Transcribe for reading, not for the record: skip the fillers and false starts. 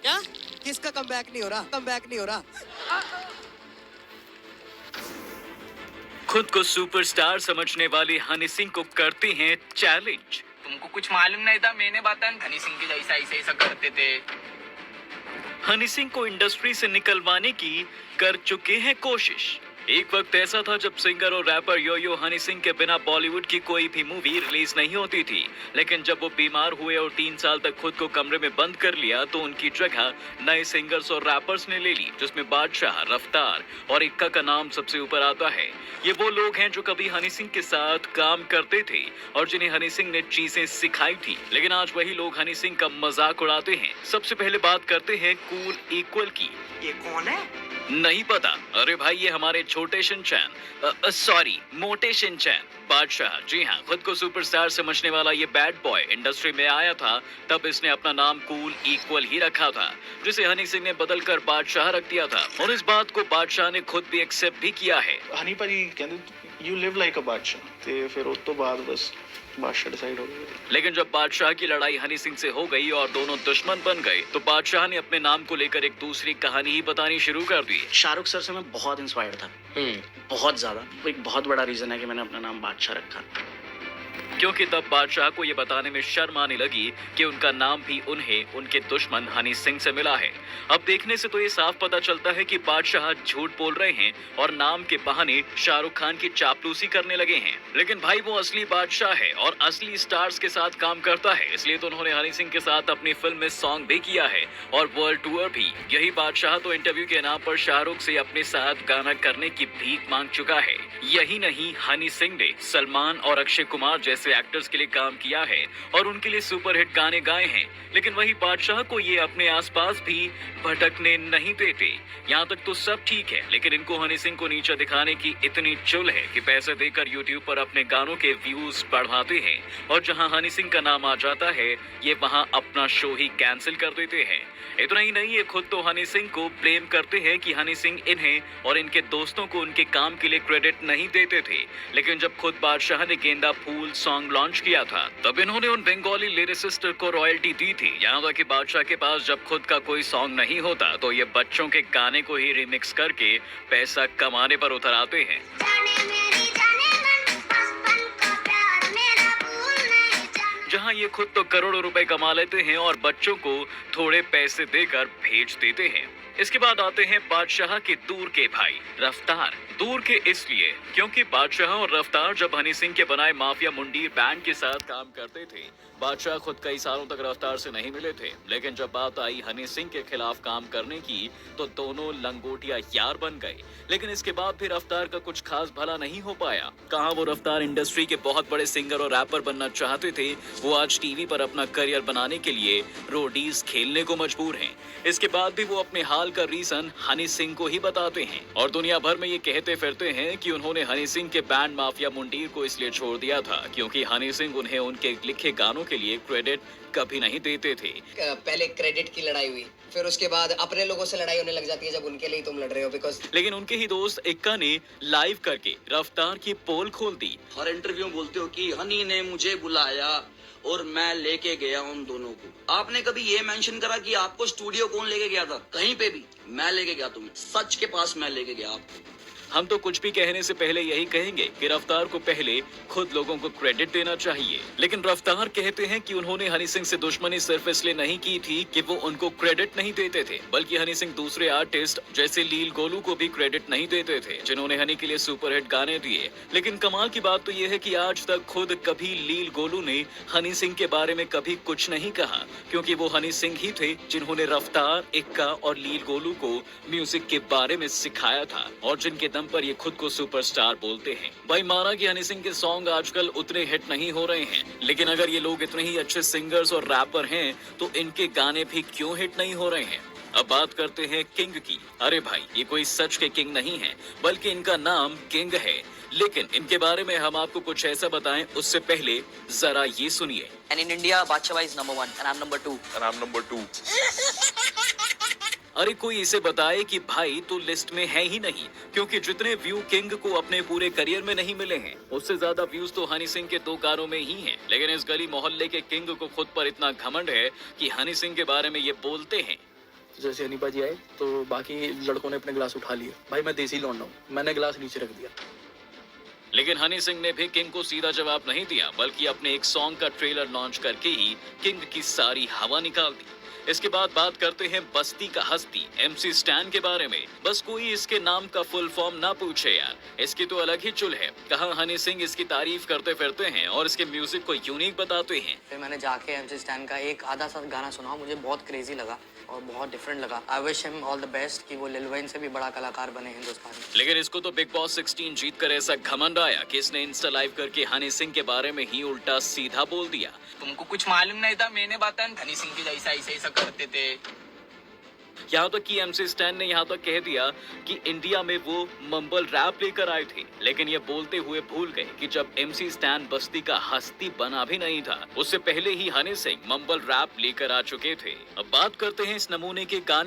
क्या? किसका कमबैक नहीं हो रहा? कमबैक नहीं हो रहा? खुद को सुपरस्टार समझने वाली हनी सिंह को करती हैं चैलेंज। तुमको कुछ मालूम नहीं था, मैंने बताया हनी सिंह के जैसा ऐसा ऐसा करते थे। हनी सिंह को इंडस्ट्री से निकलवाने की कर चुके हैं कोशिश। एक वक्त ऐसा था जब सिंगर और रैपर यो हनी सिंह के बिना बॉलीवुड की कोई भी मूवी रिलीज नहीं होती थी। लेकिन जब वो बीमार हुए और 3 साल तक खुद को कमरे में बंद कर लिया तो उनकी जगह नए सिंगर्स और रैपर्स ने ले ली, जिसमें बादशाह, रफ्तार और इक्का का नाम सबसे ऊपर आता है। ये वो लोग हैं जो कभी हनी सिंह के साथ काम करते थे और जिन्हें हनी सिंह ने चीजें सिखाई थी। लेकिन आज वही लोग हनी सिंह का मजाक उड़ाते हैं। सबसे पहले बात करते हैं कूल इक्वल की। ये कौन है? नहीं पता? अरे भाई, ये हमारे छोटे शिनचैन, सॉरी मोटे शिनचैन बादशाह। जी हाँ, खुद को सुपरस्टार समझने वाला ये बैड बॉय इंडस्ट्री में आया था तब इसने अपना नाम कूल इक्वल ही रखा था, जिसे हनी सिंह ने बदलकर बादशाह रख दिया था। और इस बात को बादशाह ने खुद भी एक्सेप्ट भी किया है। हनी भाजी कहते यू लिव लाइक अ बादशाह, ते फिर उस तो बाद बस बादशाह डिसाइड हो गया। लेकिन जब बादशाह की लड़ाई हनी सिंह से हो गई और दोनों दुश्मन बन गए तो बादशाह ने अपने नाम को लेकर एक दूसरी कहानी ही बतानी शुरू कर दी। शाहरुख सर से मैं बहुत इंस्पायर्ड था, बहुत ज्यादा। एक बहुत बड़ा रीजन है कि मैंने अपना नाम बादशाह रखा, क्योंकि तब बादशाह को ये बताने में शर्म आने लगी कि उनका नाम भी उन्हें उनके दुश्मन हनी सिंह से मिला है। अब देखने से तो ये साफ पता चलता है कि बादशाह झूठ बोल रहे हैं और नाम के बहाने शाहरुख खान की चापलूसी करने लगे हैं। लेकिन भाई, वो असली बादशाह है और असली स्टार्स के साथ काम करता है, इसलिए तो उन्होंने हनी सिंह के साथ अपनी फिल्म में सॉन्ग भी किया है और वर्ल्ड टूर भी। यही बादशाह तो इंटरव्यू के नाम पर शाहरुख से अपने साथ गाना करने की भीख मांग चुका है। यही नहीं, हनी सिंह ने सलमान और अक्षय कुमार जैसे एक्टर्स के लिए काम किया है और उनके लिए सुपरहिट गाने गाए हैं। लेकिन वही बादशाह को ये अपने आसपास भी भटकने नहीं देते। यहाँ तक तो सब ठीक है, लेकिन इनको हनी सिंह को नीचा दिखाने की इतनी चुल है कि पैसे देकर यूट्यूब पर अपने गानों के व्यूज बढ़ाते हैं और जहाँ हनी सिंह का नाम आ जाता है ये वहाँ अपना शो ही कैंसिल कर देते हैं। इतना ही नहीं, ये खुद तो हनी सिंह को ब्लेम करते हैं कि हनी सिंह इन्हें और इनके दोस्तों को उनके काम के लिए क्रेडिट नहीं देते थे। लेकिन जब खुद बादशाह ने गेंदा फूल सॉन्ग लॉन्च किया था तब इन्होंने उन बंगाली लिरिसिस्ट को रॉयल्टी दी थी। यहाँ तक कि बादशाह के पास जब खुद का कोई सॉन्ग नहीं होता तो ये बच्चों के गाने को ही रिमिक्स करके पैसा कमाने पर उतर आते हैं। जहां ये खुद तो करोड़ों रुपए कमा लेते हैं और बच्चों को थोड़े पैसे देकर भेज देते हैं। इसके बाद आते हैं बादशाह के दूर के भाई रफ्तार। दूर के इसलिए क्योंकि बादशाह और रफ्तार जब हनी सिंह के बनाए माफिया मुंडीर बैंड के साथ काम करते थे, बादशाह खुद कई सालों तक रफ्तार से नहीं मिले थे। लेकिन जब बात आई हनी सिंह के खिलाफ काम करने की तो दोनों लंगोटिया यार बन गए। लेकिन इसके बाद भी रफ्तार का कुछ खास भला नहीं हो पाया। कहाँ वो रफ्तार इंडस्ट्री के बहुत बड़े सिंगर और रैपर बनना चाहते थे, वो आज टीवी पर अपना करियर बनाने के लिए रोडीज खेलने को मजबूर हैं। इसके बाद भी वो अपने हाल का रीजन हनी सिंह को ही बताते हैं और दुनिया भर में ये कहते फिरते हैं कि उन्होंने हनी सिंह के बैंड माफिया मुंडीर को इसलिए छोड़ दिया था क्योंकि हनी सिंह उन्हें उनके लिखे गानों के लिए क्रेडिट कभी नहीं देते थे। पहले क्रेडिट की लड़ाई हुई, फिर उसके बाद अपने लोगों से लड़ाई होने लग जाती है जब उनके लिए तुम लड़ रहे हो बिकॉज। लेकिन उनके ही दोस्त इक्का ने लाइव करके रफ्तार की पोल खोल दी। हर इंटरव्यू में बोलते हो कि हनी ने मुझे बुलाया और मैं लेके गया उन दोनों को। आपने कभी ये मेंशन करा कि आपको स्टूडियो कौन लेके गया था? कहीं पे भी मैं लेके गया तुम्हें, सच के पास मैं लेके गया आपको। हम तो कुछ भी कहने से पहले यही कहेंगे कि रफ्तार को पहले खुद लोगों को क्रेडिट देना चाहिए। लेकिन रफ्तार कहते हैं कि उन्होंने हनी सिंह से दुश्मनी सिर्फ इसलिए नहीं की थी कि वो उनको क्रेडिट नहीं देते थे, बल्कि हनी सिंह दूसरे आर्टिस्ट जैसे लील गोलू को भी क्रेडिट नहीं देते थे जिन्होंने हनी के लिए सुपरहिट गाने दिए। लेकिन कमाल की बात तो ये है कि आज तक खुद कभी लील गोलू ने हनी सिंह के बारे में कभी कुछ नहीं कहा, क्योंकि वो हनी सिंह ही थे जिन्होंने रफ्तार, इक्का और लील गोलू को म्यूजिक के बारे में सिखाया था और जिनके दम पर ये खुद को सुपरस्टार बोलते हैं। भाई, माना कि हनी सिंह के सॉन्ग आजकल उतने हिट नहीं हो रहे हैं, लेकिन अगर ये लोग इतने ही अच्छे सिंगर्स और रैपर हैं तो इनके गाने भी क्यों हिट नहीं हो रहे हैं। अब बात करते हैं किंग की। अरे भाई, ये कोई सच के किंग नहीं है, बल्कि इनका नाम किंग है। लेकिन इनके बारे में हम आपको कुछ ऐसा बताएं उससे पहले जरा ये सुनिए। And in India, Badshaah is number 1 and I'm number 2. And I'm number 2. अरे कोई इसे बताए कि भाई तो लिस्ट में है ही नहीं, क्योंकि जितने व्यू किंग को अपने पूरे करियर में नहीं मिले हैं उससे ज्यादा व्यूज तो हनी सिंह के 2 गानों में ही हैं। लेकिन इस गली मोहल्ले के किंग को खुद पर इतना घमंड है कि हनी सिंह के बारे में ये बोलते हैं। जैसे हनी पाजी आए तो बाकी लड़कों ने अपने गिलास उठा लिए। भाई मैं देसी लौंडा हूँ, मैंने गिलास नीचे रख दिया। लेकिन हनी सिंह ने भी किंग को सीधा जवाब नहीं दिया, बल्कि अपने एक सॉन्ग का ट्रेलर लॉन्च करके ही किंग की सारी हवा निकाल दी। इसके बाद बात करते हैं बस्ती का हस्ती MC स्टैन के बारे में। बस कोई इसके नाम का फुल फॉर्म ना पूछे यार, इसकी तो अलग ही चुल है। कहाँ हनी सिंह इसकी तारीफ करते फिरते हैं और इसके म्यूजिक को यूनिक बताते हैं। फिर मैंने जाके MC स्टैन का एक आधा सा गाना सुना, मुझे बहुत क्रेजी लगा और बहुत डिफरेंट लगा। I wish him all the best कि वो लिल वैन से भी बड़ा कलाकार बने हिंदुस्तान में। लेकिन इसको तो बिग बॉस 16 जीत कर ऐसा घमंड आया कि इसने इंस्टा लाइव करके हनी सिंह के बारे में ही उल्टा सीधा बोल दिया। तुमको कुछ मालूम नहीं था, मैंने बताया हनी सिंह के जैसा ऐसा ऐसा करते थे। यहाँ तक कि MC स्टैन ने यहाँ तक कह दिया कि इंडिया में वो मम्बल रैप लेकर आए थे, लेकिन ये बोलते हुए भूल गए कि जब MC स्टैन बस्ती का हस्ती बना भी नहीं था, उससे पहले ही हनी सिंह मम्बल रैप लेकर आ चुके थे। अब बात करते हैं इस नमूने के गाने